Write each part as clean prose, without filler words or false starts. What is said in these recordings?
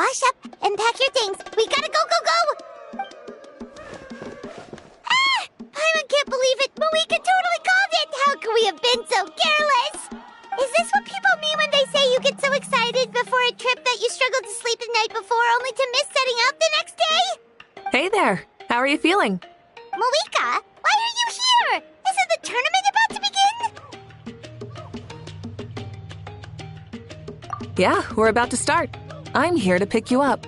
wash up, and pack your things. We gotta go, go, go! Ah! I can't believe it. Mavuika totally called it. How could we have been so careless? Is this what people mean when they say you get so excited before a trip that you struggled to sleep the night before only to miss setting out the next day? Hey there. How are you feeling? Mavuika, why are you here? Isn't the tournament about to begin? Yeah, we're about to start. I'm here to pick you up.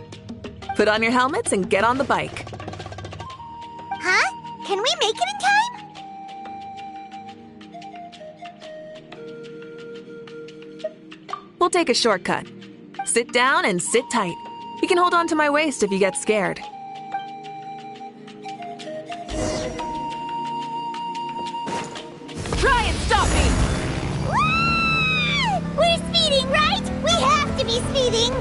Put on your helmets and get on the bike. Huh? Can we make it in time? We'll take a shortcut. Sit down and sit tight. You can hold on to my waist if you get scared. Try and stop me! Woo! We're speeding, right? We have to be speeding!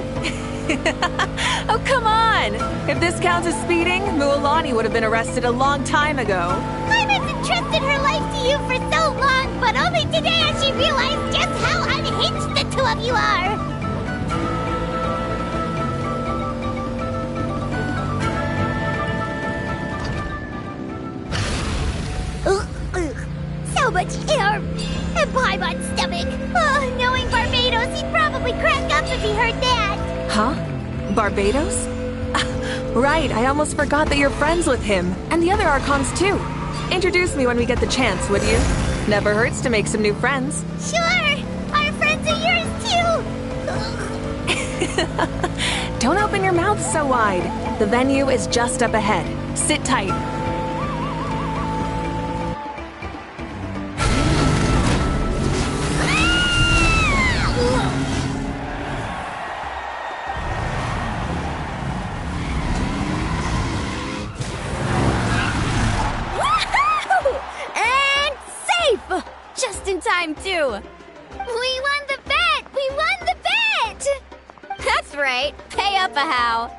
Oh, come on! If this counts as speeding, Mualani would have been arrested a long time ago. I've entrusted her life to you for so long, but only today has she realized just how unhinged the two of you are! So much air! And Paimon's stomach! Oh, knowing Barbados, he'd probably crack up if he heard that! Huh? Barbados? Right, I almost forgot that you're friends with him. And the other Archons, too. Introduce me when we get the chance, would you? Never hurts to make some new friends. Sure! Our friends are yours, too! Don't open your mouth so wide. The venue is just up ahead. Sit tight. Time too. We won the bet! We won the bet! That's right. Pay up a how.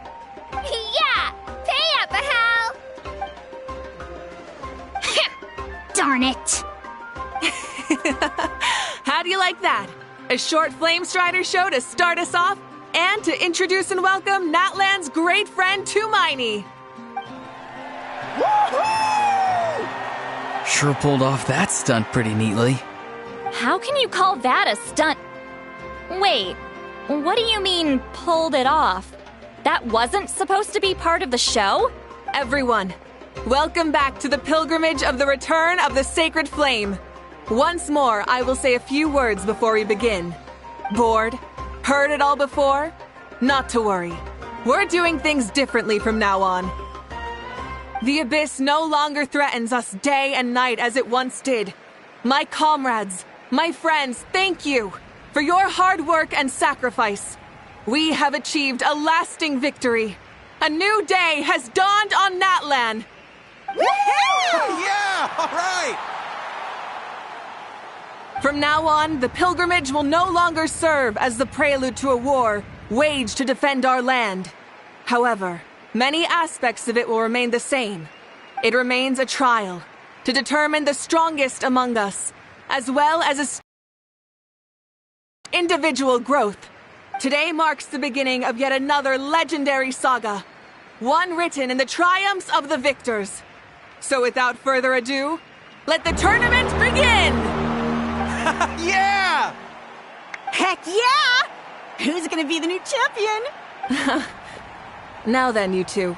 Yeah! Pay up a how! Darn it! How do you like that? A short Flame Strider show to start us off and to introduce and welcome Natlan's great friend Tumaini. Sure pulled off that stunt pretty neatly. How can you call that a stunt? Wait, what do you mean, pulled it off? That wasn't supposed to be part of the show? Everyone, welcome back to the pilgrimage of the return of the sacred flame. Once more, I will say a few words before we begin. Bored? Heard it all before? Not to worry. We're doing things differently from now on. The abyss no longer threatens us day and night as it once did. My comrades, my friends, thank you for your hard work and sacrifice. We have achieved a lasting victory. A new day has dawned on Natlan. Yeah, all right! From now on, the pilgrimage will no longer serve as the prelude to a war waged to defend our land. However, many aspects of it will remain the same. It remains a trial to determine the strongest among us, as well as individual growth. Today marks the beginning of yet another legendary saga, one written in the triumphs of the victors. So without further ado, let the tournament begin! Yeah! Heck yeah! Who's gonna be the new champion? Now then, you two.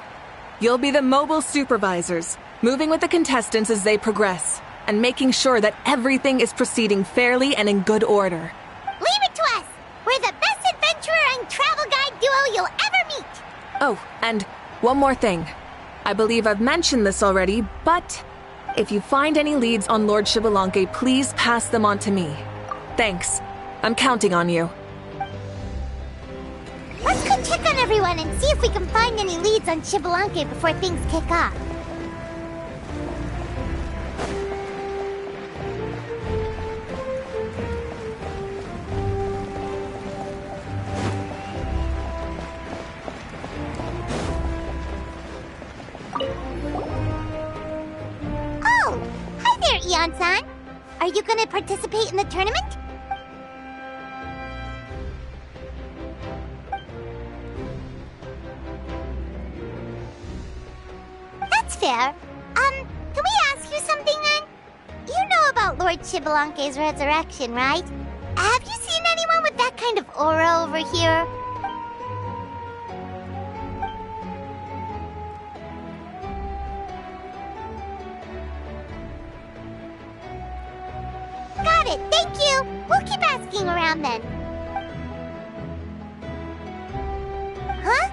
You'll be the mobile supervisors, moving with the contestants as they progress, and making sure that everything is proceeding fairly and in good order. Leave it to us! We're the best adventurer and travel guide duo you'll ever meet! Oh, and one more thing. I believe I've mentioned this already, but if you find any leads on Lord Xbalanque, please pass them on to me. Thanks. I'm counting on you. Let's go check on everyone and see if we can find any leads on Xbalanque before things kick off. Oh! Hi there, Eon-san! Are you gonna participate in the tournament? there. Can we ask you something then? You know about Lord Xbalanque's resurrection, right? Have you seen anyone with that kind of aura over here? Got it, thank you! We'll keep asking around then. Huh?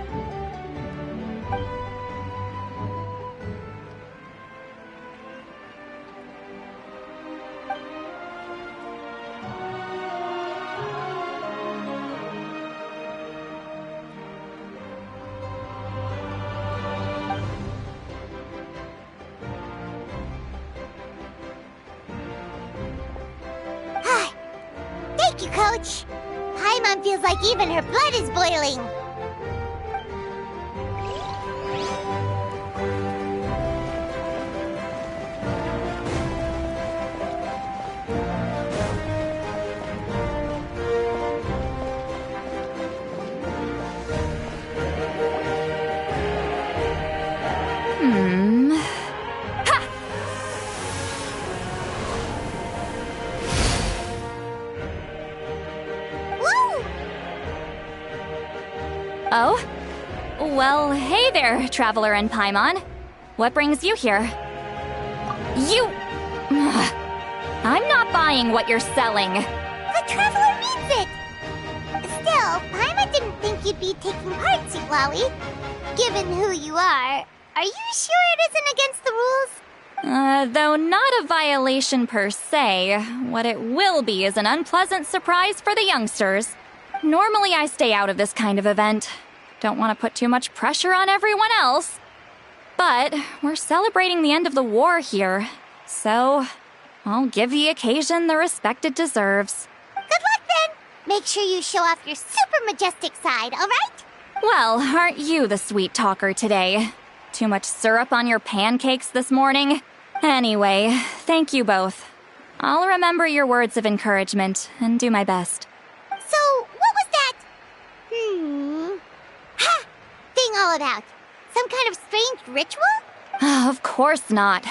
Thank you, Coach. Paimon feels like even her blood is boiling. Oh? Well, hey there, Traveler and Paimon. What brings you here? You... I'm not buying what you're selling. The Traveler means it! Still, Paimon didn't think you'd be taking part, Siklawi. Given who you are you sure it isn't against the rules? Though not a violation per se, what it will be is an unpleasant surprise for the youngsters. Normally I stay out of this kind of event. Don't want to put too much pressure on everyone else. But we're celebrating the end of the war here, so I'll give the occasion the respect it deserves. Good luck then! Make sure you show off your super majestic side, alright? Well, aren't you the sweet talker today? Too much syrup on your pancakes this morning? Anyway, thank you both. I'll remember your words of encouragement and do my best. So, what was that? Ha! Thing all about? Some kind of strange ritual? Of course not.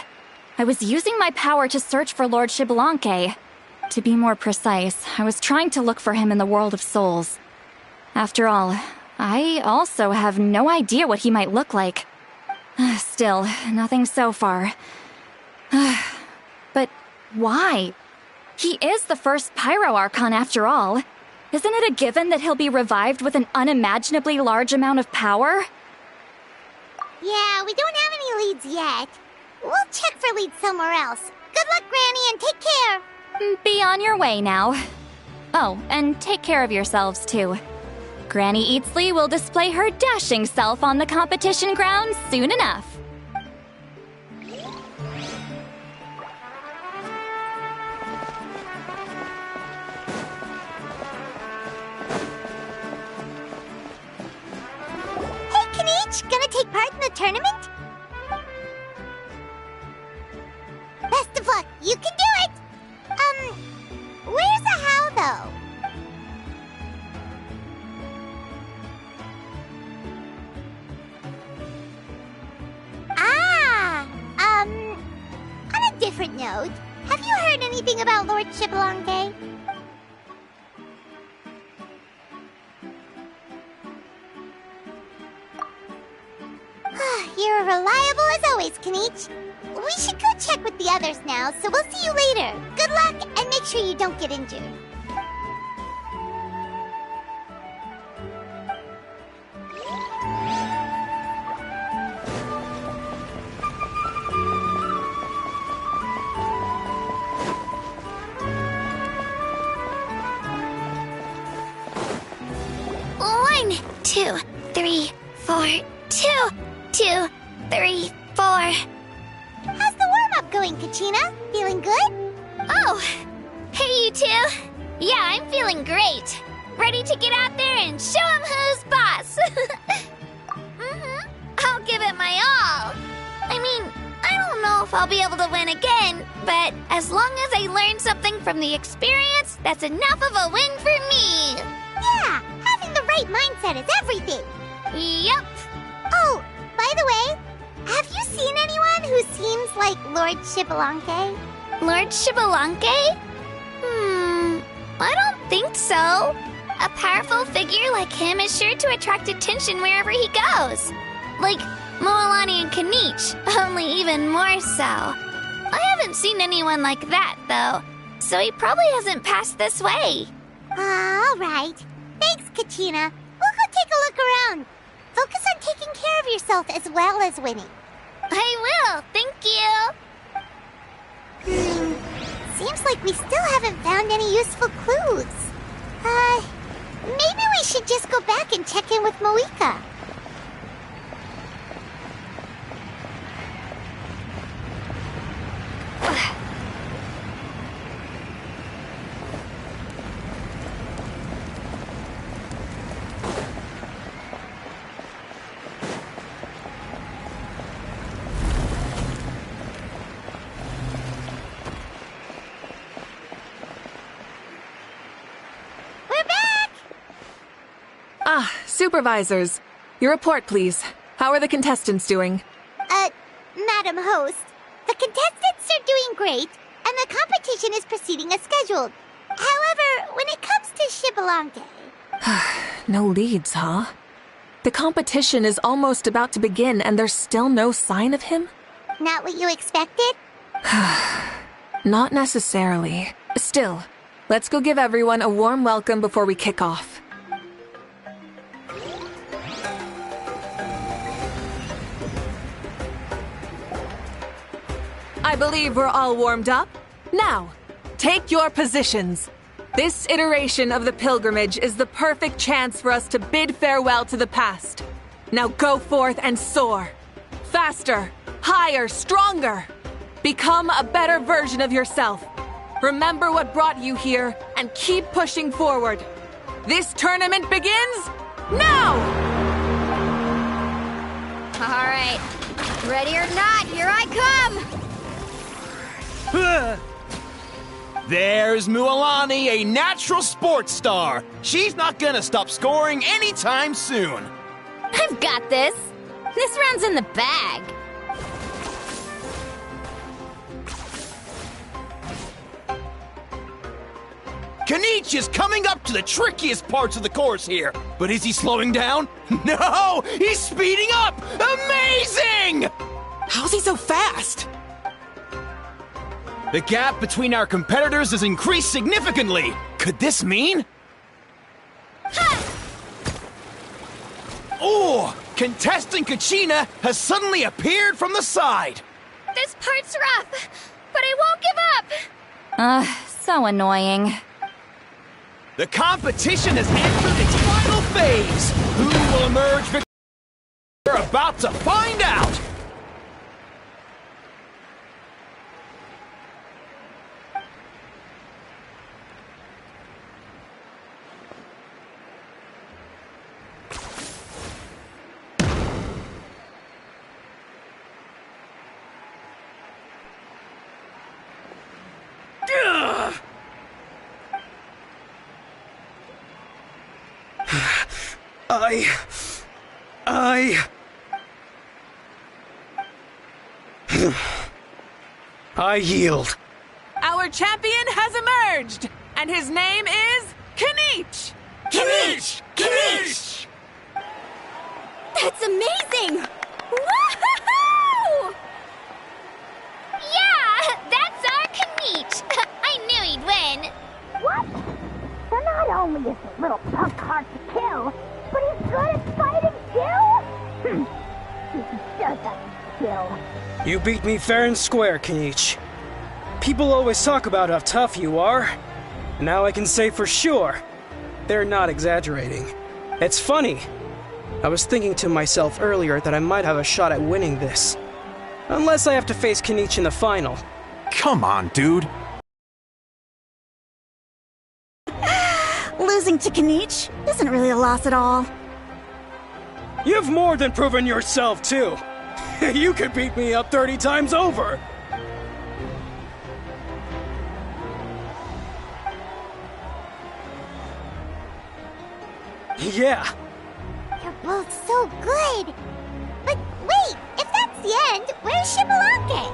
I was using my power to search for Lord Xbalanque. To be more precise, I was trying to look for him in the world of souls. After all, I also have no idea what he might look like. Still, nothing so far. But why? He is the first Pyro Archon after all. Isn't it a given that he'll be revived with an unimaginably large amount of power? Yeah, we don't have any leads yet. We'll check for leads somewhere else. Good luck, Granny, and take care. Be on your way now. Oh, and take care of yourselves, too. Granny Eatsley will display her dashing self on the competition grounds soon enough. Hey, Kanichi, gonna take part in the tournament? Best of luck, you can do it! Where's the how, though? On a different note, have you heard anything about Lord Xbalanque? You're reliable as always, Kanichi. We should go check with the others now, so we'll see you later. Good luck, and make sure you don't get injured. One, 2, 3, 4, 2, 2, 3, 4. How's the warm-up going, Kachina? Feeling good? Oh, hey you two. Yeah, I'm feeling great. Ready to get out there and show 'em who's boss. I'll give it my all. I mean, I don't know if I'll be able to win again, but as long as I learn something from the experience, that's enough of a win for me. Yeah, having the right mindset is everything. Yup. Oh, by the way, Have you seen anyone who seems like Lord Shibalanke? Lord Shibalanke? I don't think so. A powerful figure like him is sure to attract attention wherever he goes. Like Moalani and Kanich, only even more so. I haven't seen anyone like that, though, so he probably hasn't passed this way. All right. Thanks, Kachina. We'll go take a look around. Focus on taking care of yourself as well as winning. I will, thank you. Seems like we still haven't found any useful clues. Maybe we should just go back and check in with Mavuika. Supervisors, your report, please. How are the contestants doing? Madam Host, the contestants are doing great, and the competition is proceeding as scheduled. However, when it comes to Shibalanke... No leads, huh? The competition is almost about to begin, and there's still no sign of him? Not what you expected? Not necessarily. Still, let's go give everyone a warm welcome before we kick off. I believe we're all warmed up. Now, take your positions. This iteration of the pilgrimage is the perfect chance for us to bid farewell to the past. Now go forth and soar. Faster, higher, stronger. Become a better version of yourself. Remember what brought you here and keep pushing forward. This tournament begins now! All right. Ready or not, here I come! There's Mualani, a natural sports star. She's not gonna stop scoring anytime soon. I've got this. This round's in the bag. Kanich is coming up to the trickiest parts of the course here. But is he slowing down? No! He's speeding up! Amazing! How's he so fast? The gap between our competitors has increased significantly. Could this mean? Oh! Contestant Kachina has suddenly appeared from the side. This part's rough, but I won't give up. So annoying. The competition has entered its final phase. Who will emerge victorious? We're about to find out. I yield. Our champion has emerged, and his name is Kanich! Kanich! Kanich! That's amazing! Woohoo! Yeah, that's our Kanich. I knew he'd win. What? So not only is this little punk hard to kill, but he's good at fighting too? He sure doesn't skill. You beat me fair and square, Kanich. People always talk about how tough you are. Now I can say for sure, they're not exaggerating. It's funny. I was thinking to myself earlier that I might have a shot at winning this. Unless I have to face Kanich in the final. Come on, dude. Losing to Kanich isn't really a loss at all. You've more than proven yourself, too. You could beat me up 30 times over. Yeah. You're both so good. But wait, if that's the the end, where's Shibalake?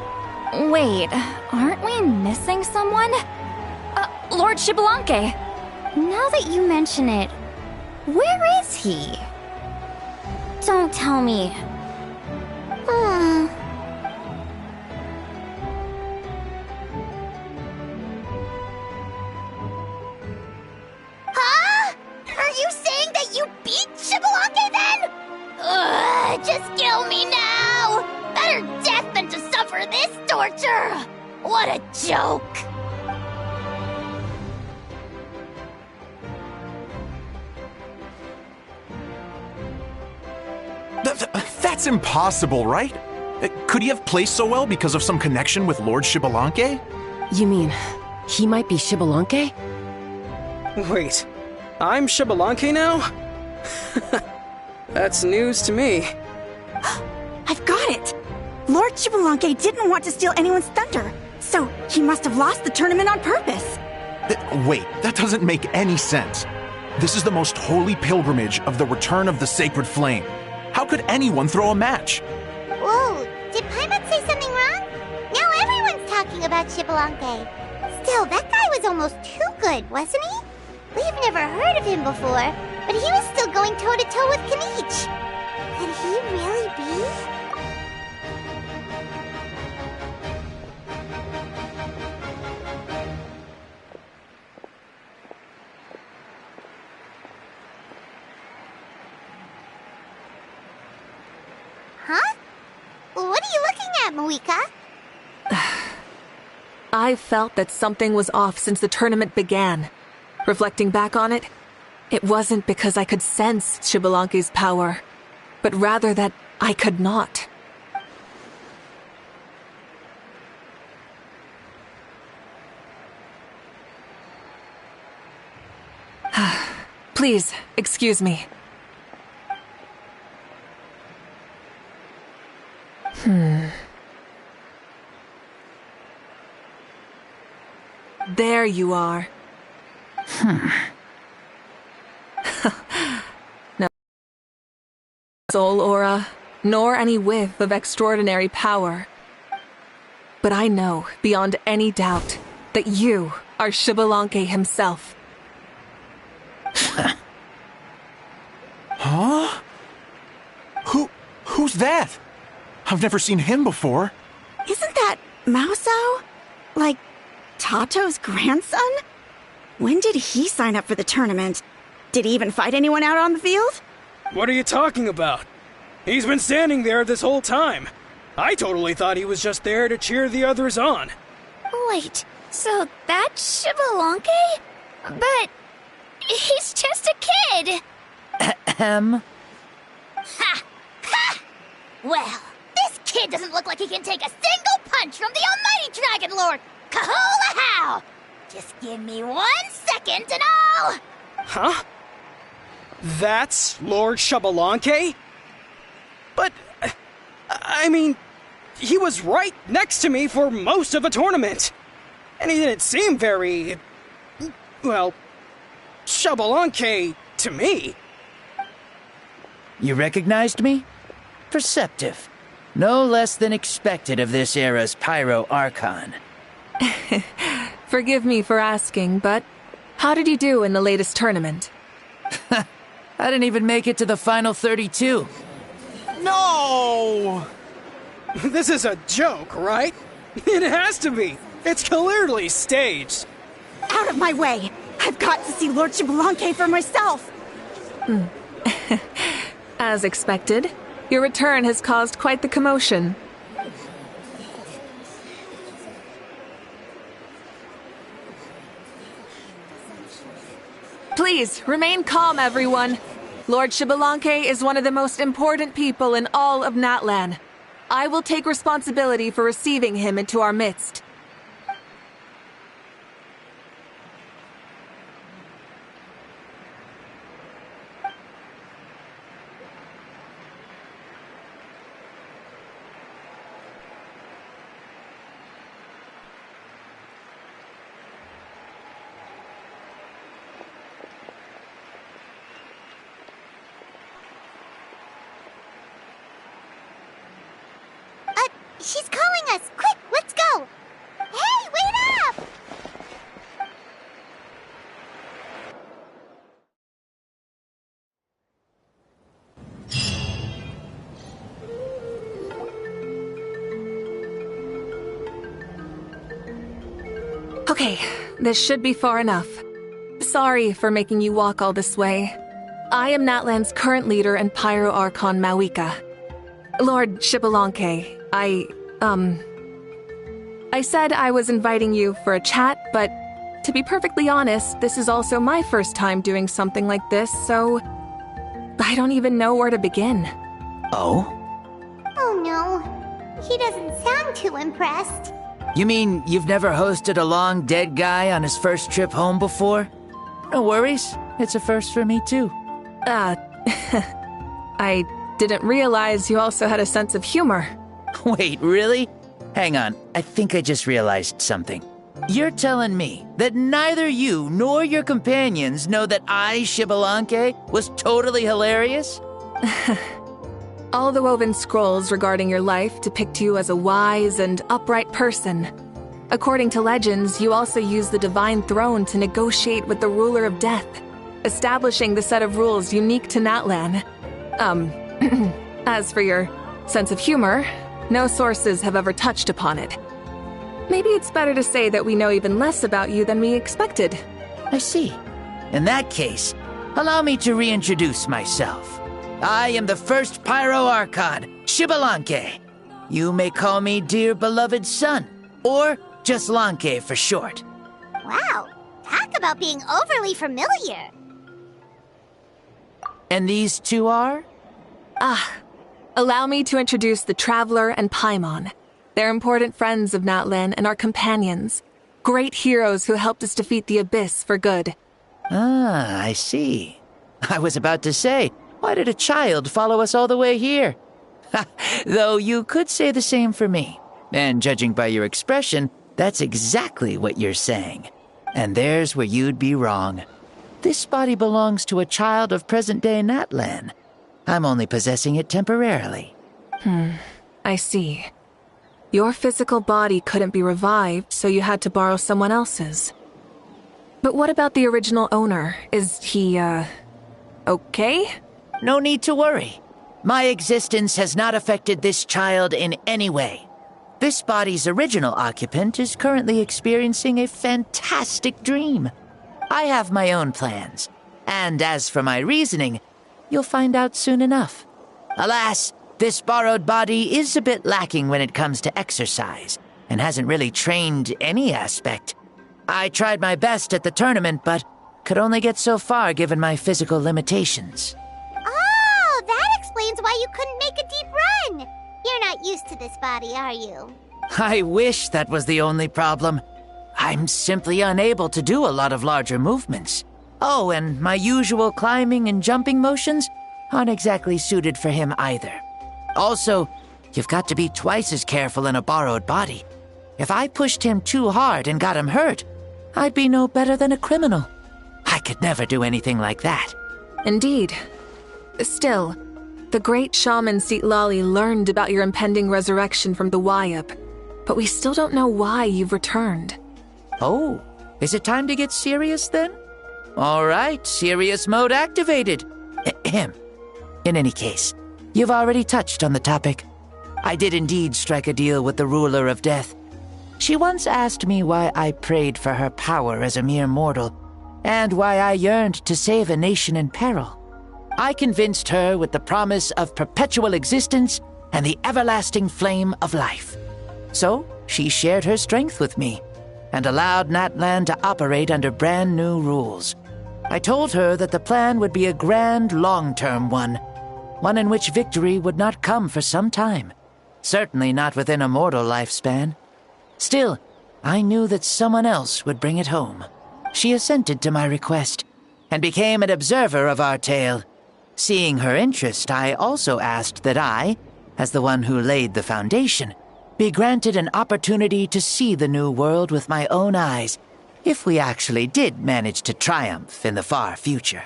Wait, aren't we missing someone? Lord Shibalanke. Now that you mention it, where is he? Don't tell me. Huh? Are you saying that you beat Shibalake then? Ugh, just kill me now! Better death than to suffer this torture! What a joke! That's impossible, right? Could he have placed so well because of some connection with Lord Shibalanke? You mean, he might be Shibalanke? Wait, I'm Shibalanke now? That's news to me. I've got it! Lord Shibalanke didn't want to steal anyone's thunder, so he must have lost the tournament on purpose. Wait, that doesn't make any sense. This is the most holy pilgrimage of the return of the sacred flame. How could anyone throw a match? Whoa, did Paimon say something wrong? Now everyone's talking about Shibalake. Still, that guy was almost too good, wasn't he? We've never heard of him before, but he was still going toe-to-toe with Kenichi. Could he really be? Huh? What are you looking at, Mavuika? I felt that something was off since the tournament began. Reflecting back on it, it wasn't because I could sense Shibalanke's power, but rather that I could not. Please, excuse me. There you are. No soul aura, nor any whiff of extraordinary power. But I know, beyond any doubt, that you are Shibalanke himself. Huh? Who's that? I've never seen him before. Isn't that Mauso? Like, Tato's grandson? When did he sign up for the tournament? Did he even fight anyone out on the field? What are you talking about? He's been standing there this whole time. I totally thought he was just there to cheer the others on. Wait, so that's Shibalanke? But he's just a kid. Ha! Ha! Well, this kid doesn't look like he can take a single punch from the almighty Dragon Lord! Kahola how! Just give me 1 second and I'll... Huh? That's Lord Shibalanke? But, I mean, he was right next to me for most of the tournament. And he didn't seem very, well, Shibalanke to me. You recognized me? Perceptive. No less than expected of this era's Pyro Archon. Forgive me for asking, but how did you do in the latest tournament? I didn't even make it to the final 32. No! This is a joke, right? It has to be. It's clearly staged. Out of my way! I've got to see Lord Shibalanke for myself! As expected, your return has caused quite the commotion. Please, remain calm, everyone. Lord Shibalanke is one of the most important people in all of Natlan. I will take responsibility for receiving him into our midst. She's calling us! Quick, let's go! Hey, wait up! Okay, this should be far enough. Sorry for making you walk all this way. I am Natlan's current leader and Pyro Archon Mavuika. Lord Xbalanque, I said I was inviting you for a chat, but to be perfectly honest, this is also my first time doing something like this, so I don't even know where to begin. Oh? Oh no, he doesn't sound too impressed. You mean you've never hosted a long dead guy on his first trip home before? No worries, it's a first for me too. I didn't realize you also had a sense of humor. Wait, really? Hang on, I think I just realized something. You're telling me that neither you nor your companions know that I, Xbalanque, was totally hilarious? All the woven scrolls regarding your life depict you as a wise and upright person. According to legends, you also use the divine throne to negotiate with the ruler of death, establishing the set of rules unique to Natlan. As for your sense of humor, no sources have ever touched upon it. Maybe it's better to say that we know even less about you than we expected. I see. In that case, allow me to reintroduce myself. I am the first Pyro Archon, Xbalanque. You may call me dear beloved son, or just Lanque for short. Wow, talk about being overly familiar. And these two are? Allow me to introduce the Traveler and Paimon. They're important friends of Natlan and our companions. Great heroes who helped us defeat the Abyss for good. Ah, I see. I was about to say, why did a child follow us all the way here? Though you could say the same for me. And judging by your expression, that's exactly what you're saying. And there's where you'd be wrong. This body belongs to a child of present-day Natlan. I'm only possessing it temporarily. I see. Your physical body couldn't be revived, so you had to borrow someone else's. But what about the original owner? Is he, okay? No need to worry. My existence has not affected this child in any way. This body's original occupant is currently experiencing a fantastic dream. I have my own plans, and as for my reasoning, you'll find out soon enough. Alas, this borrowed body is a bit lacking when it comes to exercise, and hasn't really trained any aspect. I tried my best at the tournament, but could only get so far given my physical limitations. Oh, that explains why you couldn't make a deep run. You're not used to this body, are you? I wish that was the only problem. I'm simply unable to do a lot of larger movements. Oh, and my usual climbing and jumping motions aren't exactly suited for him either. Also, you've got to be twice as careful in a borrowed body. If I pushed him too hard and got him hurt, I'd be no better than a criminal. I could never do anything like that. Indeed. Still, the great shaman Citlali learned about your impending resurrection from the Wayup, but we still don't know why you've returned. Oh, is it time to get serious then? All right, serious mode activated. Ahem. In any case, you've already touched on the topic. I did indeed strike a deal with the ruler of death. She once asked me why I prayed for her power as a mere mortal, and why I yearned to save a nation in peril. I convinced her with the promise of perpetual existence and the everlasting flame of life. So, she shared her strength with me, and allowed Natlan to operate under brand new rules. I told her that the plan would be a grand, long-term one in which victory would not come for some time, certainly not within a mortal lifespan. Still, I knew that someone else would bring it home. She assented to my request, and became an observer of our tale. Seeing her interest, I also asked that I, as the one who laid the foundation, be granted an opportunity to see the new world with my own eyes, if we actually did manage to triumph in the far future.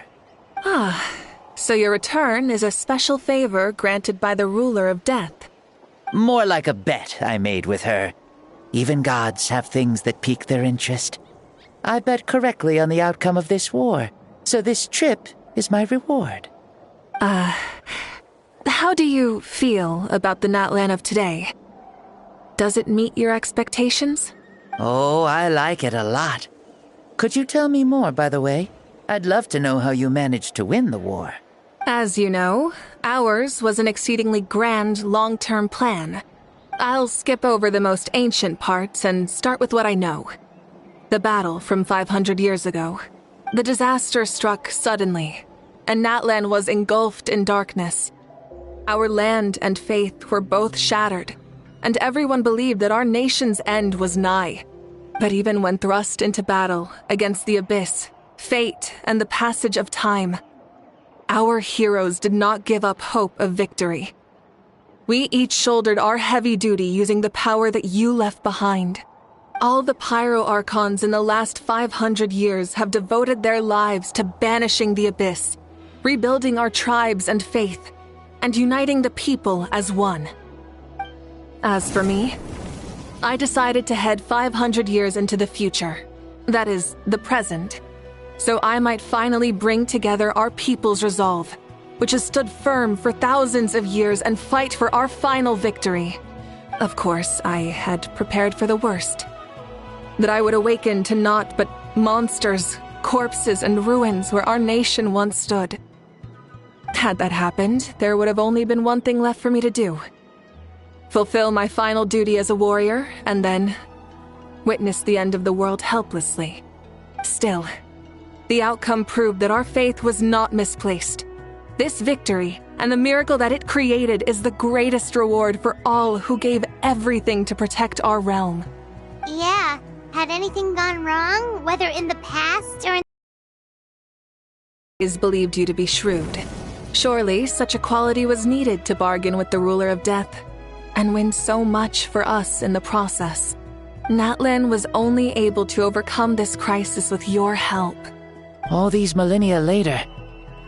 So your return is a special favor granted by the ruler of death. More like a bet I made with her. Even gods have things that pique their interest. I bet correctly on the outcome of this war, so this trip is my reward. How do you feel about the Natlan of today? Does it meet your expectations? Oh, I like it a lot. Could you tell me more, by the way? I'd love to know how you managed to win the war. As you know, ours was an exceedingly grand, long-term plan. I'll skip over the most ancient parts and start with what I know. The battle from 500 years ago. The disaster struck suddenly, and Natlan was engulfed in darkness. Our land and faith were both shattered, and everyone believed that our nation's end was nigh. But even when thrust into battle against the abyss, fate, and the passage of time, our heroes did not give up hope of victory. We each shouldered our heavy duty using the power that you left behind. All the Pyro Archons in the last 500 years have devoted their lives to banishing the abyss, rebuilding our tribes and faith, and uniting the people as one. As for me, I decided to head 500 years into the future, that is, the present, so I might finally bring together our people's resolve, which has stood firm for thousands of years, and fight for our final victory. Of course, I had prepared for the worst. That I would awaken to naught but monsters, corpses, and ruins where our nation once stood. Had that happened, there would have only been one thing left for me to do. Fulfill my final duty as a warrior, and then witness the end of the world helplessly. Still, the outcome proved that our faith was not misplaced. This victory, and the miracle that it created, is the greatest reward for all who gave everything to protect our realm. Yeah, had anything gone wrong, whether in the past or in... Is believed you to be shrewd. Surely, such a quality was needed to bargain with the ruler of death, and win so much for us in the process. Natlan was only able to overcome this crisis with your help. All these millennia later,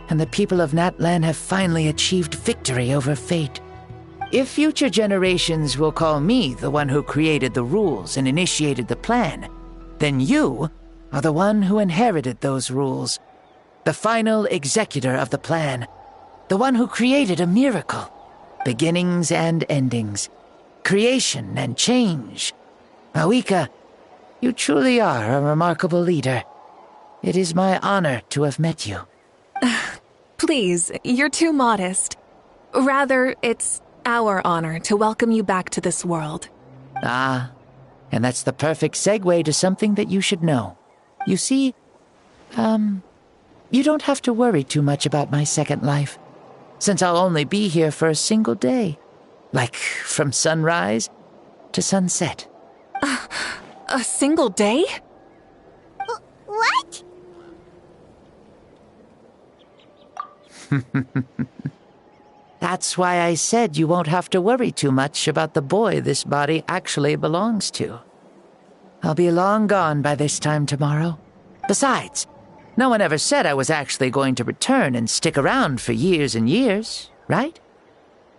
and the people of Natlan have finally achieved victory over fate. If future generations will call me the one who created the rules and initiated the plan, then you are the one who inherited those rules. The final executor of the plan. The one who created a miracle. Beginnings and endings. Creation and change. Mavuika, you truly are a remarkable leader. It is my honor to have met you. Please, you're too modest. Rather, it's our honor to welcome you back to this world. Ah, and that's the perfect segue to something that you should know. You see, you don't have to worry too much about my second life, since I'll only be here for a single day. Like, from sunrise to sunset. A single day? What? That's why I said you won't have to worry too much about the boy this body actually belongs to. I'll be long gone by this time tomorrow. Besides, no one ever said I was actually going to return and stick around for years and years, right?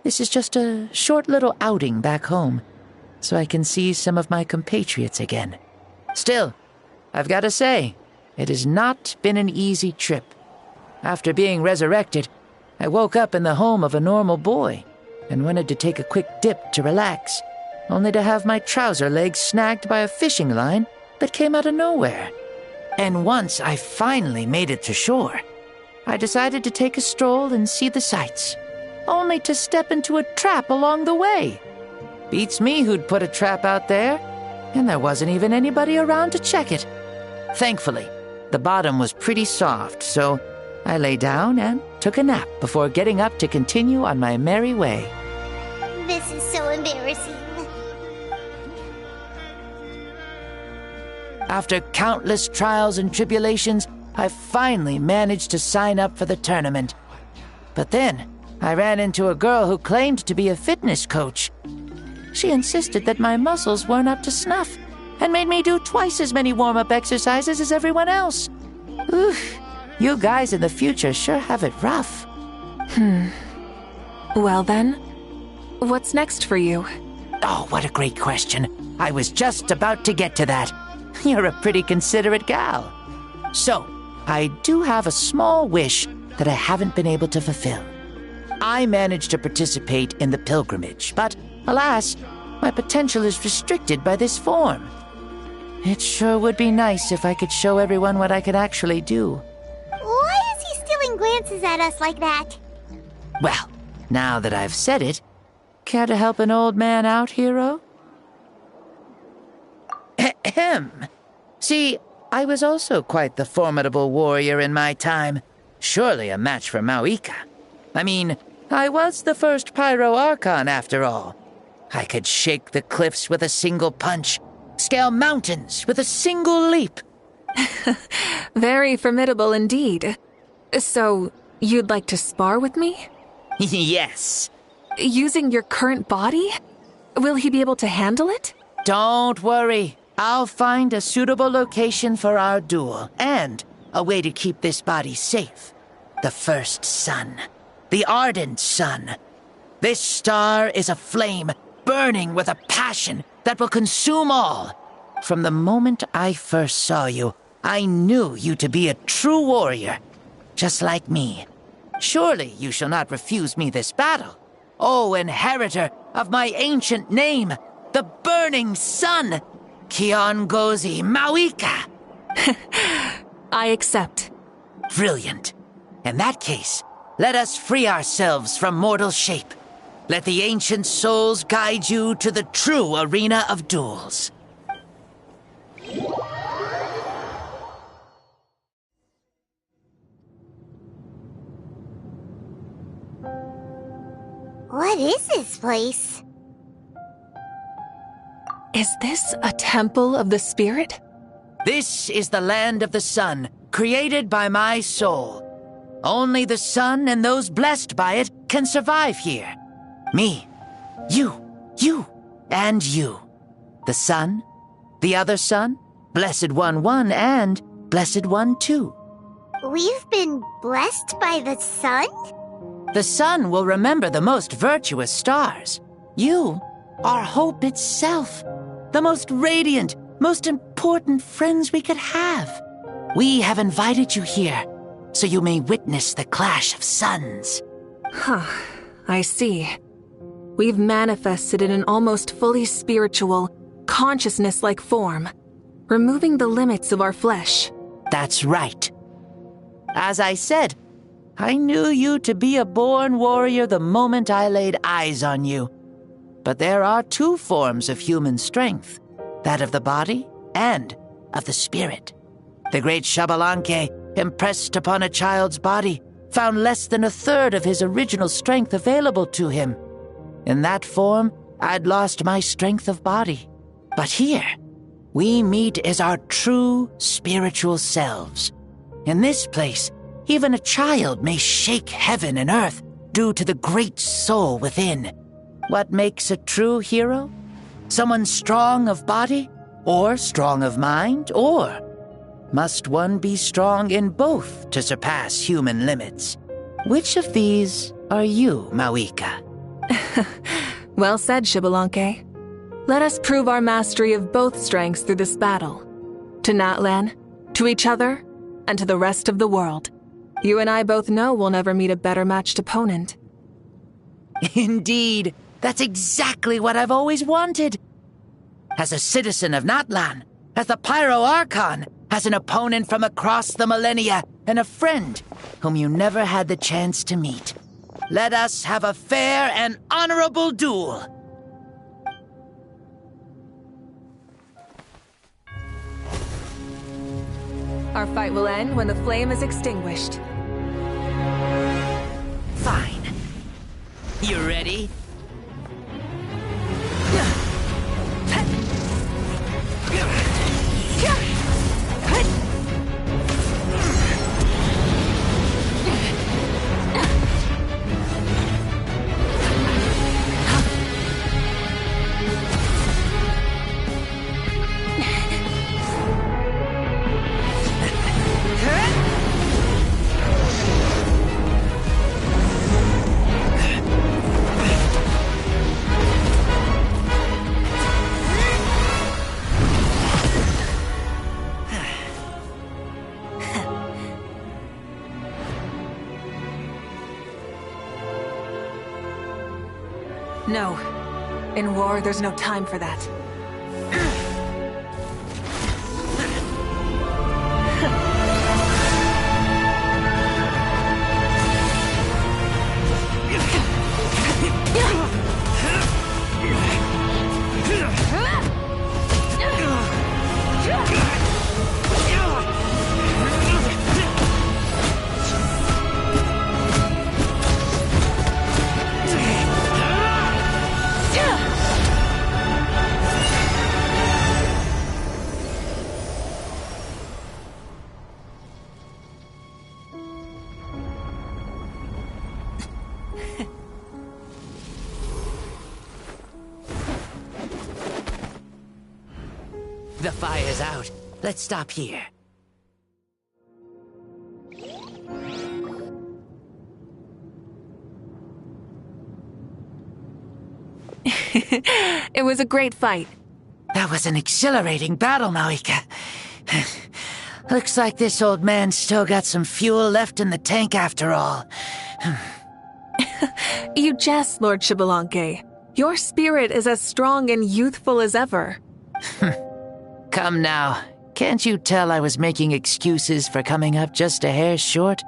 This is just a short little outing back home, so I can see some of my compatriots again. Still, I've got to say, it has not been an easy trip. After being resurrected, I woke up in the home of a normal boy and wanted to take a quick dip to relax, only to have my trouser legs snagged by a fishing line that came out of nowhere. And once I finally made it to shore, I decided to take a stroll and see the sights, only to step into a trap along the way. Beats me who'd put a trap out there, and there wasn't even anybody around to check it. Thankfully, the bottom was pretty soft, so I lay down and took a nap before getting up to continue on my merry way. This is so embarrassing. After countless trials and tribulations, I finally managed to sign up for the tournament. But then, I ran into a girl who claimed to be a fitness coach. She insisted that my muscles weren't up to snuff, and made me do twice as many warm-up exercises as everyone else. Oof, you guys in the future sure have it rough. Well then, What's next for you? Oh, what a great question. I was just about to get to that. You're a pretty considerate gal. So, I do have a small wish that I haven't been able to fulfill. I managed to participate in the pilgrimage, but alas, my potential is restricted by this form. It sure would be nice if I could show everyone what I could actually do. Why is he stealing glances at us like that? Well, now that I've said it, care to help an old man out, hero? Ahem. See, I was also quite the formidable warrior in my time. Surely a match for Mavuika. I mean, I was the first Pyro Archon after all. I could shake the cliffs with a single punch, scale mountains with a single leap. Very formidable indeed. So, you'd like to spar with me? Yes. Using your current body? Will he be able to handle it? Don't worry. I'll find a suitable location for our duel, and a way to keep this body safe. The first sun. The ardent sun. This star is a flame, burning with a passion that will consume all. From the moment I first saw you, I knew you to be a true warrior, just like me. Surely you shall not refuse me this battle. O inheritor of my ancient name, the burning sun, Kiongozi Mavuika. I accept. Brilliant. In that case, let us free ourselves from mortal shape. Let the ancient souls guide you to the true arena of duels. What is this place? Is this a temple of the spirit? This is the land of the sun, created by my soul. Only the sun and those blessed by it can survive here. Me, you, and you. The sun, the other sun, Blessed One 1, and Blessed One 2. We've been blessed by the sun? The sun will remember the most virtuous stars. You are hope itself. The most radiant, most important friends we could have. We have invited you here, so you may witness the clash of suns. Huh, I see. We've manifested in an almost fully spiritual, consciousness-like form, removing the limits of our flesh. That's right. As I said, I knew you to be a born warrior the moment I laid eyes on you. But there are two forms of human strength, that of the body and of the spirit. The great Xbalanque, impressed upon a child's body, found less than a third of his original strength available to him. In that form, I'd lost my strength of body. But here, we meet as our true spiritual selves. In this place, even a child may shake heaven and earth due to the great soul within. What makes a true hero? Someone strong of body, or strong of mind, or must one be strong in both to surpass human limits? Which of these are you, Mavuika? Well said, Xbalanque. Let us prove our mastery of both strengths through this battle. To Natlan, to each other, and to the rest of the world. You and I both know we'll never meet a better matched opponent. Indeed, that's exactly what I've always wanted. As a citizen of Natlan, as the Pyro Archon, as an opponent from across the millennia, and a friend whom you never had the chance to meet. Let us have a fair and honorable duel. Our fight will end when the flame is extinguished. Fine. You ready? No. In war, there's no time for that. The fire's out. Let's stop here. It was a great fight. That was an exhilarating battle, Mavuika. Looks like this old man's still got some fuel left in the tank after all. You jest, Lord Xbalanque. Your spirit is as strong and youthful as ever. Come now. Can't you tell I was making excuses for coming up just a hair short?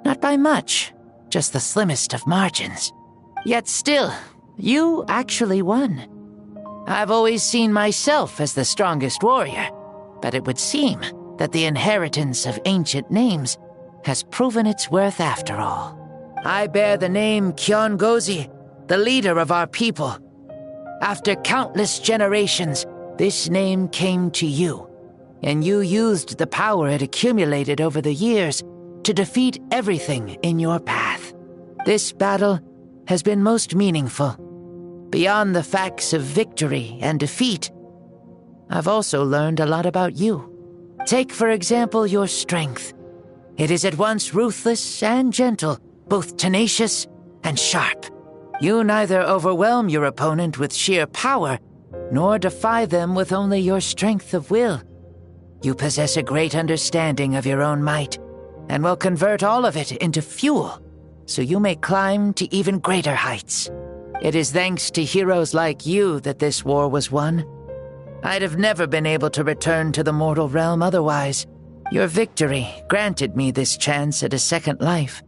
Not by much. Just the slimmest of margins. Yet still, you actually won. I've always seen myself as the strongest warrior, but it would seem that the inheritance of ancient names has proven its worth after all. I bear the name Kiongozi, the leader of our people. After countless generations, this name came to you, and you used the power it accumulated over the years to defeat everything in your path. This battle has been most meaningful. Beyond the facts of victory and defeat, I've also learned a lot about you. Take, for example, your strength. It is at once ruthless and gentle, both tenacious and sharp. You neither overwhelm your opponent with sheer power, nor defy them with only your strength of will. You possess a great understanding of your own might, and will convert all of it into fuel, so you may climb to even greater heights. It is thanks to heroes like you that this war was won. I'd have never been able to return to the mortal realm otherwise. Your victory granted me this chance at a second life.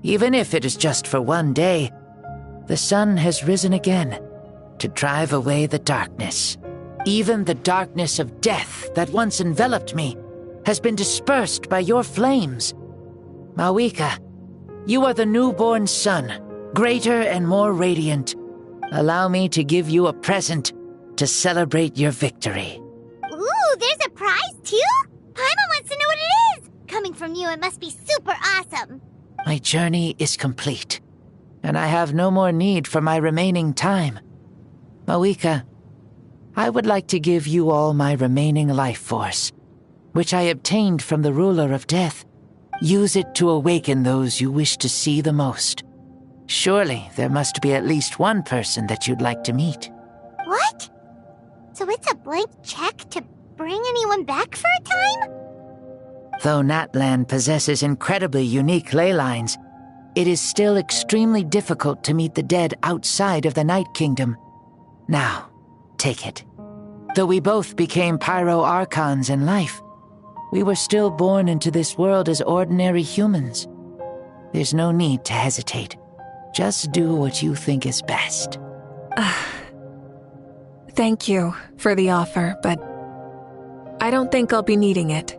Even if it is just for one day, the sun has risen again to drive away the darkness. Even the darkness of death that once enveloped me has been dispersed by your flames. Mavuika, you are the newborn sun, greater and more radiant. Allow me to give you a present to celebrate your victory. Ooh, there's a prize too? Paimon wants to know what it is! Coming from you, it must be super awesome. My journey is complete, and I have no more need for my remaining time. Mavuika, I would like to give you all my remaining life force, which I obtained from the ruler of death. Use it to awaken those you wish to see the most. Surely there must be at least one person that you'd like to meet. What? So it's a blank check to bring anyone back for a time? Though Natlan possesses incredibly unique ley lines, it is still extremely difficult to meet the dead outside of the Night Kingdom. Now, take it. Though we both became Pyro-Archons in life, we were still born into this world as ordinary humans. There's no need to hesitate. Just do what you think is best. Thank you for the offer, but I don't think I'll be needing it.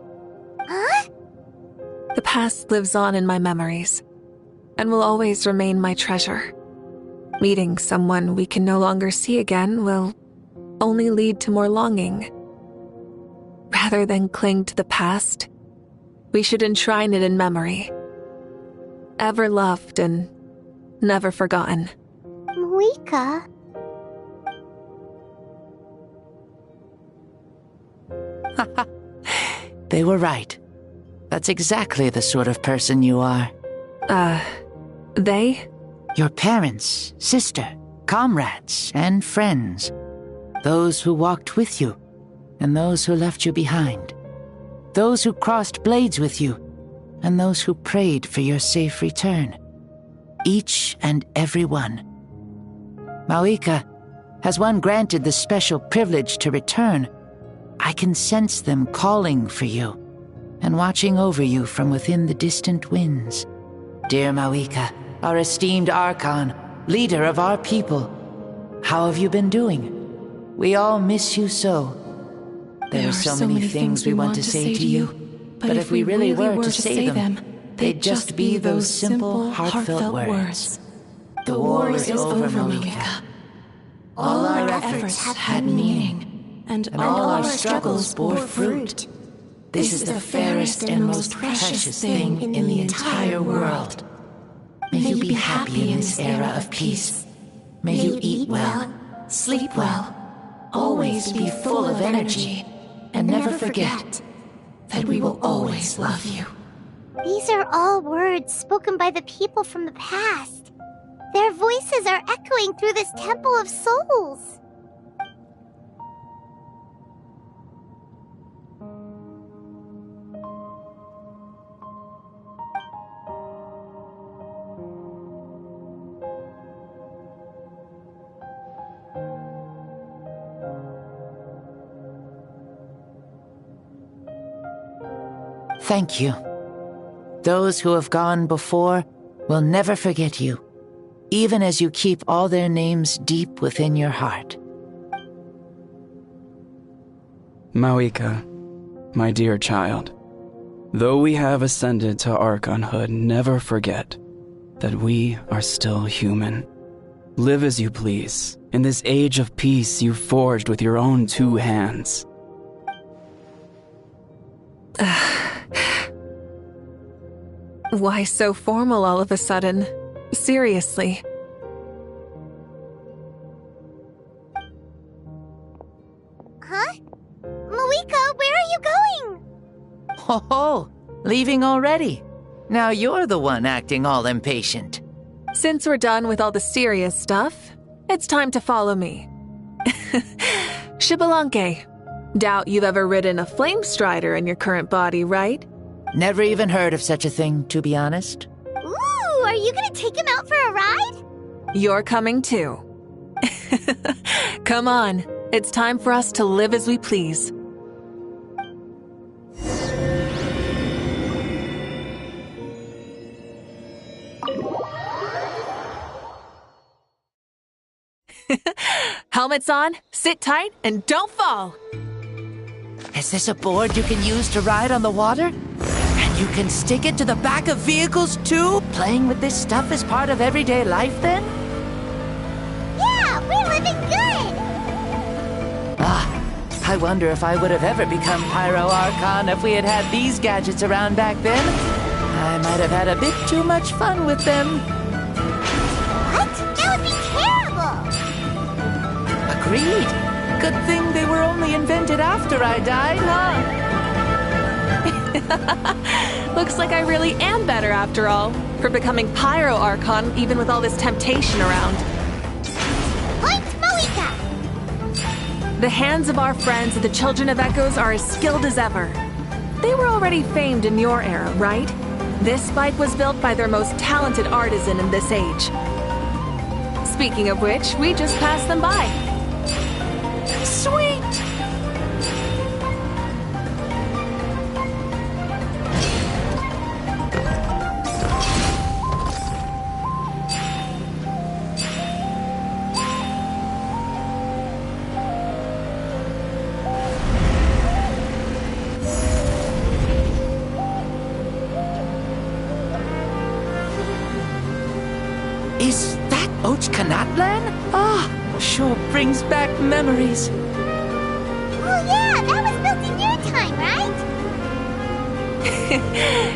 Huh? The past lives on in my memories, and will always remain my treasure. Meeting someone we can no longer see again will only lead to more longing. Rather than cling to the past, we should enshrine it in memory. Ever loved and never forgotten. Mavuika. They were right. That's exactly the sort of person you are. They? Your parents, sister, comrades, and friends. Those who walked with you, and those who left you behind. Those who crossed blades with you, and those who prayed for your safe return. Each and every one. Mavuika, as one granted the special privilege to return, I can sense them calling for you and watching over you from within the distant winds. Dear Mavuika, our esteemed Archon, leader of our people, how have you been doing? We all miss you so. There are so many things we want to say to you, but if we really were to say them, they'd just be those simple, heartfelt words. The war is over, Mavuika. All our efforts had meaning, and all our struggles bore fruit. This is the fairest and most precious thing in the entire world. May you be happy in this era of peace. May you eat well, sleep well, always be full of energy, and never forget that we will always love you. These are all words spoken by the people from the past. Their voices are echoing through this Temple of Souls. Thank you. Those who have gone before will never forget you, even as you keep all their names deep within your heart. Mavuika, my dear child, though we have ascended to Archonhood, never forget that we are still human. Live as you please, in this age of peace you forged with your own 2 hands. Why so formal all of a sudden? Seriously. Huh? Mavuika, where are you going? Oh, leaving already? Now you're the one acting all impatient. Since we're done with all the serious stuff, it's time to follow me. Xbalanque, doubt you've ever ridden a flame strider in your current body, right? Never even heard of such a thing, to be honest. Ooh, are you gonna take him out for a ride? You're coming too. Come on, it's time for us to live as we please. Helmets on, sit tight, and don't fall! Is this a board you can use to ride on the water? And you can stick it to the back of vehicles too? Playing with this stuff is part of everyday life then? Yeah, we're living good! I wonder if I would have ever become Pyro Archon if we had had these gadgets around back then. I might have had a bit too much fun with them. What? That would be terrible! Agreed. Good thing they were only invented after I died, huh? Looks like I really am better after all, for becoming Pyro Archon even with all this temptation around. Point Mavuika! The hands of our friends the Children of Echoes are as skilled as ever. They were already famed in your era, right? This bike was built by their most talented artisan in this age. Speaking of which, we just passed them by. Sweet! Is that Ochkanatlan? Sure brings back memories. Oh yeah, that was built in your time, right?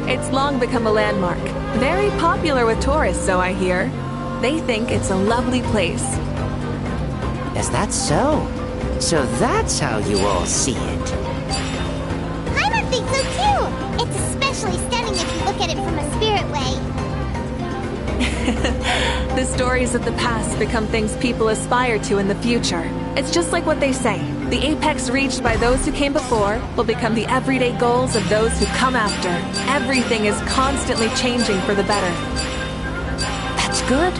It's long become a landmark. Very popular with tourists, so I hear. They think it's a lovely place. Is that so? So that's how you all see it. Paimon thinks so too! It's especially stunning if you look at it from a spirit way. The stories of the past become things people aspire to in the future. It's just like what they say. The apex reached by those who came before will become the everyday goals of those who come after. Everything is constantly changing for the better. That's good.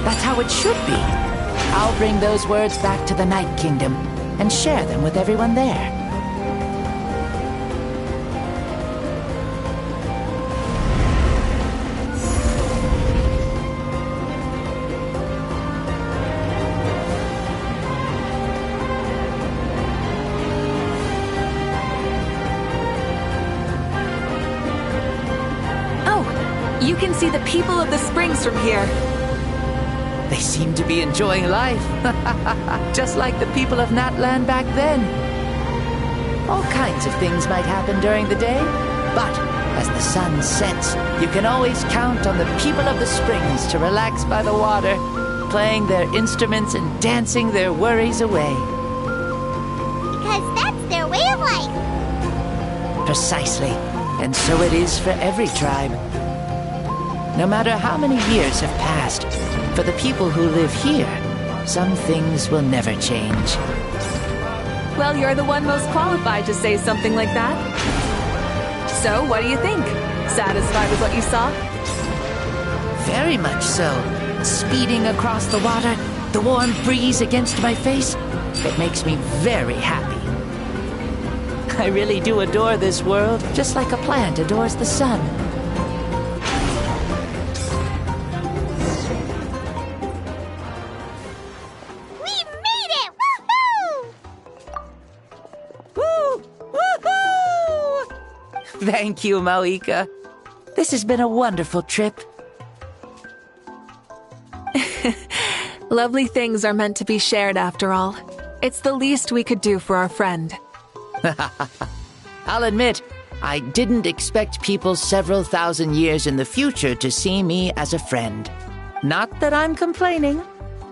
That's how it should be. I'll bring those words back to the Night Kingdom and share them with everyone there. You can see the people of the springs from here. They seem to be enjoying life. Just like the people of Natland back then. All kinds of things might happen during the day, but as the sun sets, you can always count on the people of the springs to relax by the water, playing their instruments and dancing their worries away. Because that's their way of life. Precisely. And so it is for every tribe. No matter how many years have passed, for the people who live here, some things will never change. Well, you're the one most qualified to say something like that. So, what do you think? Satisfied with what you saw? Very much so. Speeding across the water, the warm breeze against my face, it makes me very happy. I really do adore this world, just like a plant adores the sun. Thank you, Mavuika. This has been a wonderful trip. Lovely things are meant to be shared after all. It's the least we could do for our friend. I'll admit, I didn't expect people several thousand years in the future to see me as a friend. Not that I'm complaining.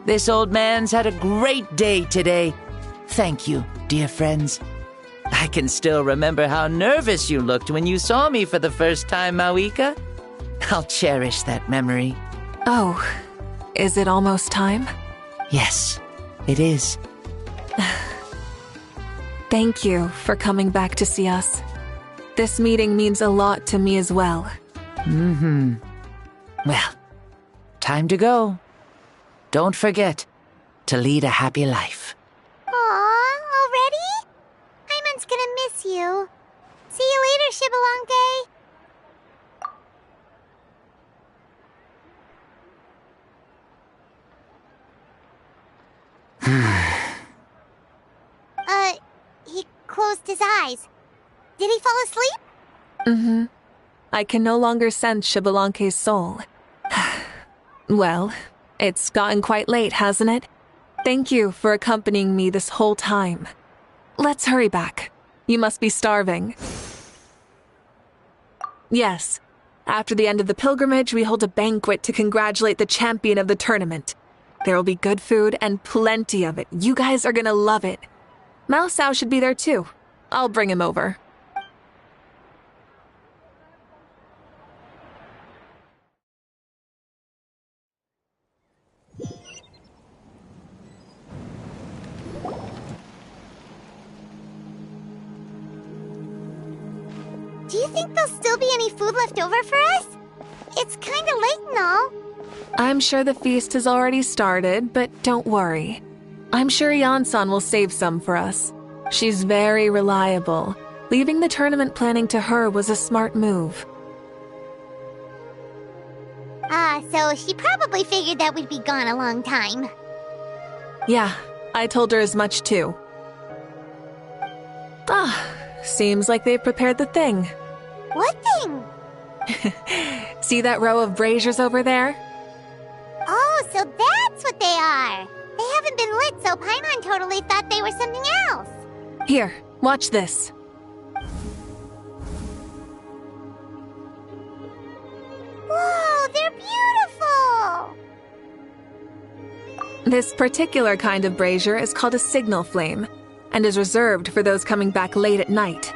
This old man's had a great day today. Thank you, dear friends. I can still remember how nervous you looked when you saw me for the first time, Mavuika. I'll cherish that memory. Oh, is it almost time? Yes, it is. Thank you for coming back to see us. This meeting means a lot to me as well. Well, time to go. Don't forget to lead a happy life. Aw, already? Paimon's gonna miss you. See you later, Shibalonke. He closed his eyes. Did he fall asleep? I can no longer sense Shibalonke's soul. Well, it's gotten quite late, hasn't it? Thank you for accompanying me this whole time. Let's hurry back. You must be starving. Yes. After the end of the pilgrimage, we hold a banquet to congratulate the champion of the tournament. There will be good food and plenty of it. You guys are gonna love it. Mao Sao should be there too. I'll bring him over. Do you think there'll still be any food left over for us? It's kinda late and all. I'm sure the feast has already started, but don't worry. I'm sure Yansan will save some for us. She's very reliable. Leaving the tournament planning to her was a smart move. So she probably figured that we'd be gone a long time. Yeah, I told her as much too. Seems like they've prepared the thing. What thing? See that row of braziers over there? Oh, so that's what they are. They haven't been lit, so Paimon totally thought they were something else. Here, watch this. Whoa, they're beautiful! This particular kind of brazier is called a signal flame, and is reserved for those coming back late at night.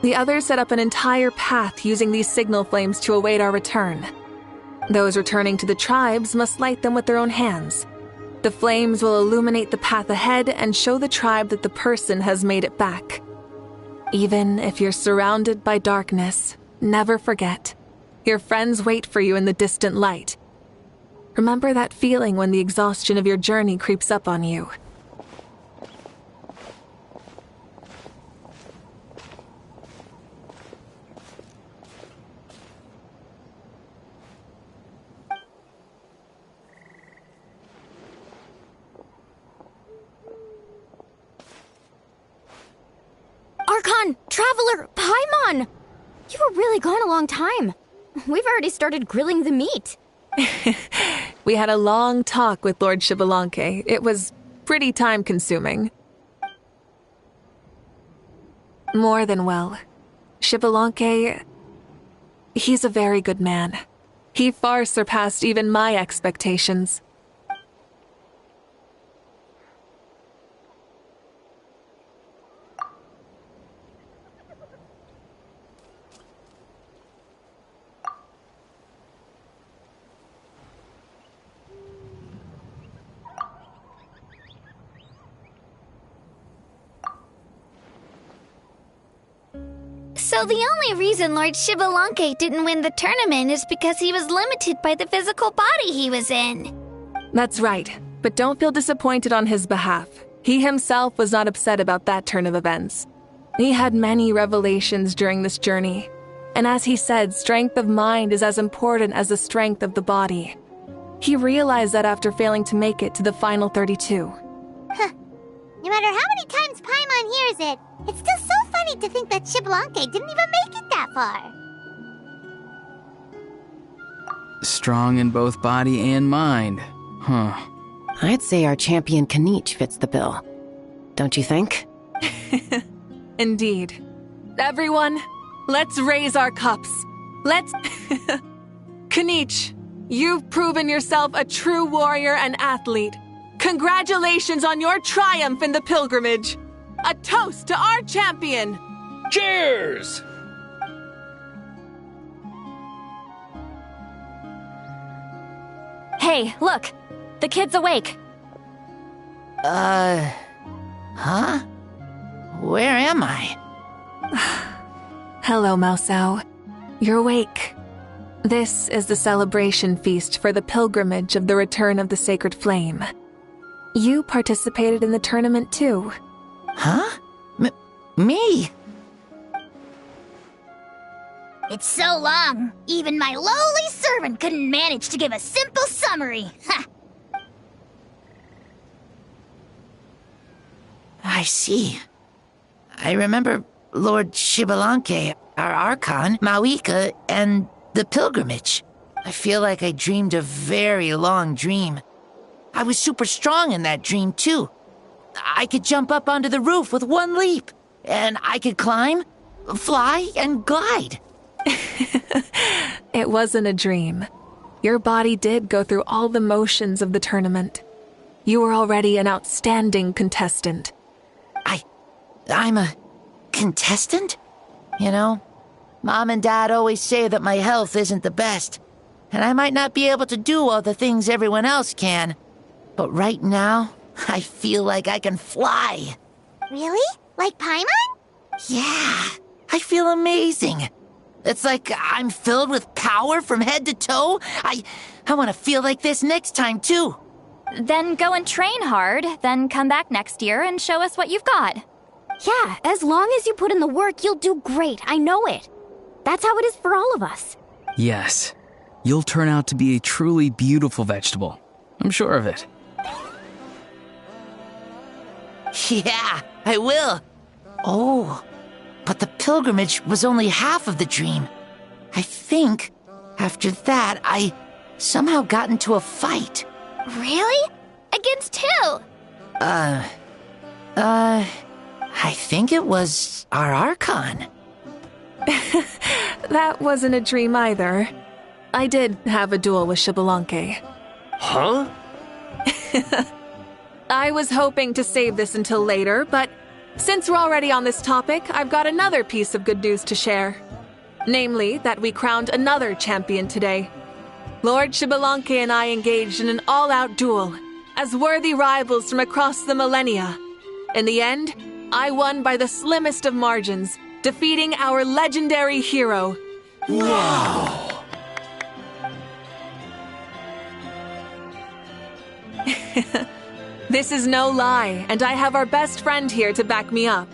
The others set up an entire path using these signal flames to await our return. Those returning to the tribes must light them with their own hands. The flames will illuminate the path ahead and show the tribe that the person has made it back. Even if you're surrounded by darkness, never forget. Your friends wait for you in the distant light. Remember that feeling when the exhaustion of your journey creeps up on you? Archon! Traveler! Paimon! You were really gone a long time. We've already started grilling the meat. We had a long talk with Lord Xbalanque. It was pretty time-consuming. More than well. Xbalanque, he's a very good man. He far surpassed even my expectations. So the only reason Lord Xbalanque didn't win the tournament is because he was limited by the physical body he was in. That's right, but don't feel disappointed on his behalf. He himself was not upset about that turn of events. He had many revelations during this journey, and as he said, strength of mind is as important as the strength of the body. He realized that after failing to make it to the final 32. No matter how many times Paimon hears it, it's still so funny to think that Xbalanque didn't even make it that far. Strong in both body and mind. Huh. I'd say our champion Kaniche fits the bill. Don't you think? Indeed. Everyone, let's raise our cups. Let's... Kaniche, you've proven yourself a true warrior and athlete. Congratulations on your triumph in the pilgrimage. A toast to our champion. Cheers! Hey, look! The kid's awake! Huh? Where am I? Hello, Mausau. You're awake. This is the celebration feast for the pilgrimage of the return of the Sacred Flame. You participated in the tournament too. Huh? Me? It's so long, even my lowly servant couldn't manage to give a simple summary. Ha! I see. I remember Lord Xbalanque, our Archon, Mavuika, and the pilgrimage. I feel like I dreamed a very long dream. I was super strong in that dream, too. I could jump up onto the roof with one leap, and I could climb, fly, and glide. It wasn't a dream. Your body did go through all the motions of the tournament. You were already an outstanding contestant. I'm a contestant? You know, Mom and Dad always say that my health isn't the best, and I might not be able to do all the things everyone else can. But right now, I feel like I can fly. Really? Like Paimon? Yeah, I feel amazing. It's like I'm filled with power from head to toe. I want to feel like this next time, too. Then go and train hard, then come back next year and show us what you've got. Yeah, as long as you put in the work, you'll do great. I know it. That's how it is for all of us. Yes. You'll turn out to be a truly beautiful vegetable. I'm sure of it. Yeah, I will. Oh, but the pilgrimage was only half of the dream. I think, after that, I somehow got into a fight. Really? Against who? I think it was our Archon. That wasn't a dream either. I did have a duel with Xbalanque. Huh? I was hoping to save this until later, but since we're already on this topic, I've got another piece of good news to share. Namely, that we crowned another champion today. Lord Xbalanque and I engaged in an all-out duel, as worthy rivals from across the millennia. In the end, I won by the slimmest of margins, defeating our legendary hero. Wow! This is no lie, and I have our best friend here to back me up.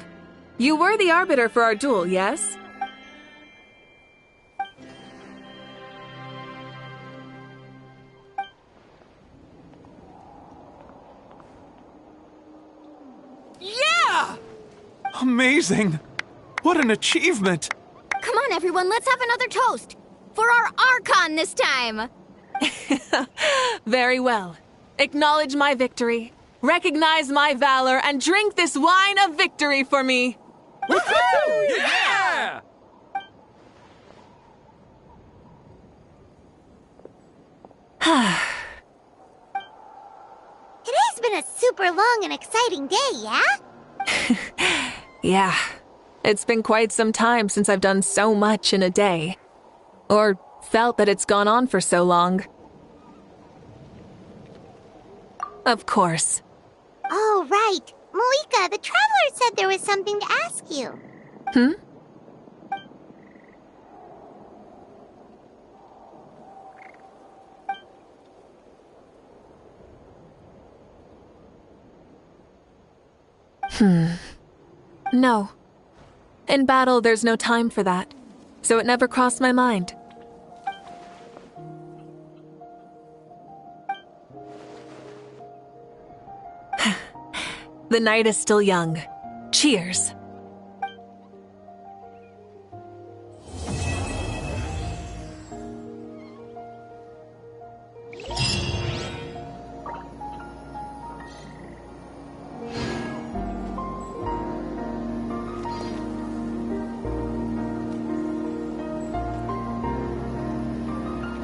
You were the arbiter for our duel, yes? Yeah! Amazing! What an achievement! Come on, everyone, let's have another toast. For our Archon this time. Very well. Acknowledge my victory, recognize my valor, and drink this wine of victory for me. Woohoo! Yeah! It has been a super long and exciting day, yeah? Yeah, it's been quite some time since I've done so much in a day. Or felt that it's gone on for so long. Of course. Oh, right. Mavuika, the Traveler said there was something to ask you. Hmm? No. In battle, there's no time for that, so it never crossed my mind. The night is still young. Cheers.